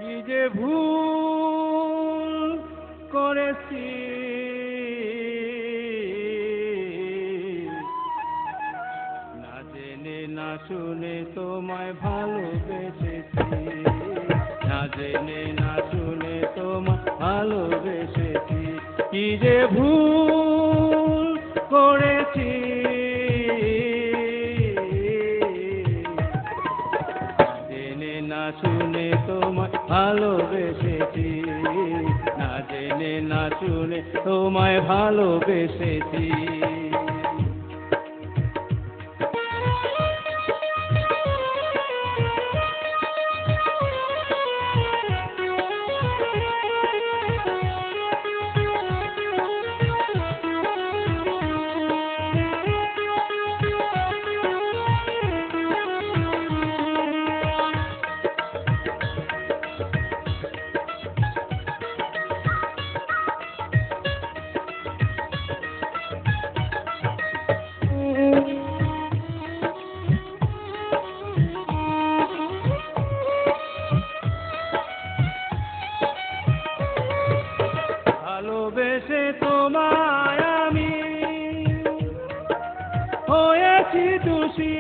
কি যে ভুল করেছি, না জেনে না শুনে তোমায় ভালোবেসেছি, না জেনে না শুনে তোমায় ভালোবেসেছি। কি যে ভুল করেছি, না শুনে তোমায় ভালোবেসেছি, না জেনে না শুনে তোমায় ভালোবেসেছি। ভালোবেসে তোমায় আমি হয়েছি দোষী,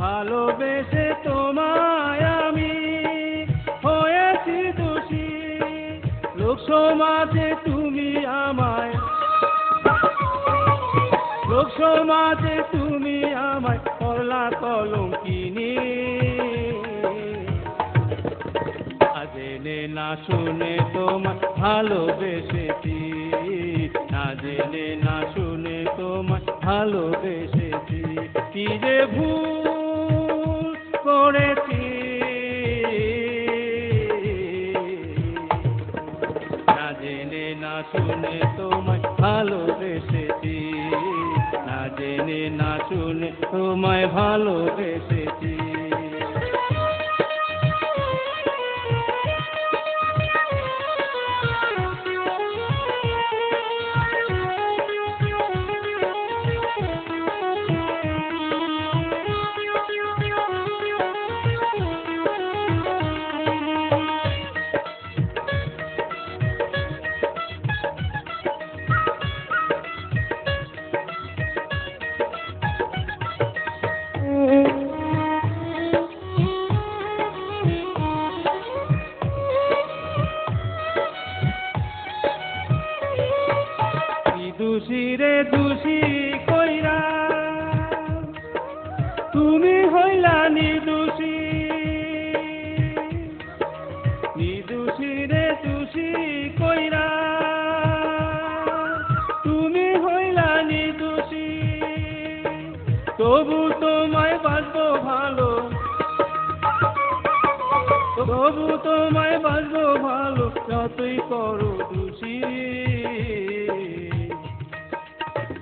ভালোবেসে তোমায় আমি হয়েছি দোষী। লোক সমাজে তুমি আমায়, লোক সমাজে তুমি আমায় করলা কলঙ্কিনী, জেনে না শুনে তোমায় ভালোবেসেছি, না জেনে না শুনে তোমায় ভালোবেসেছি। কি যে ভুল করেছি, না জেনে না শুনে তোমায় ভালোবেসেছি, না জেনে না শুনে তোমায় ভালোবেসেছি। দোষী রে দোষী কইরা তুমি হইলা নির্দোষী, নির্দোষী রে দোষী কইরা তুমি হইলা নির্দোষী। তবু তোমায় বাসবো ভালো, তবু তোমায় বাসবো ভালো, যতই করো দোষী।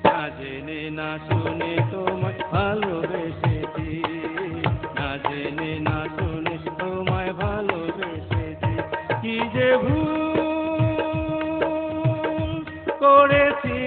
না জেনে না শুনে তোমায় ভালোবেসেছি, না জেনে না শুনে তোমায় ভালোবেসেছি। কি যে ভুল করেছি।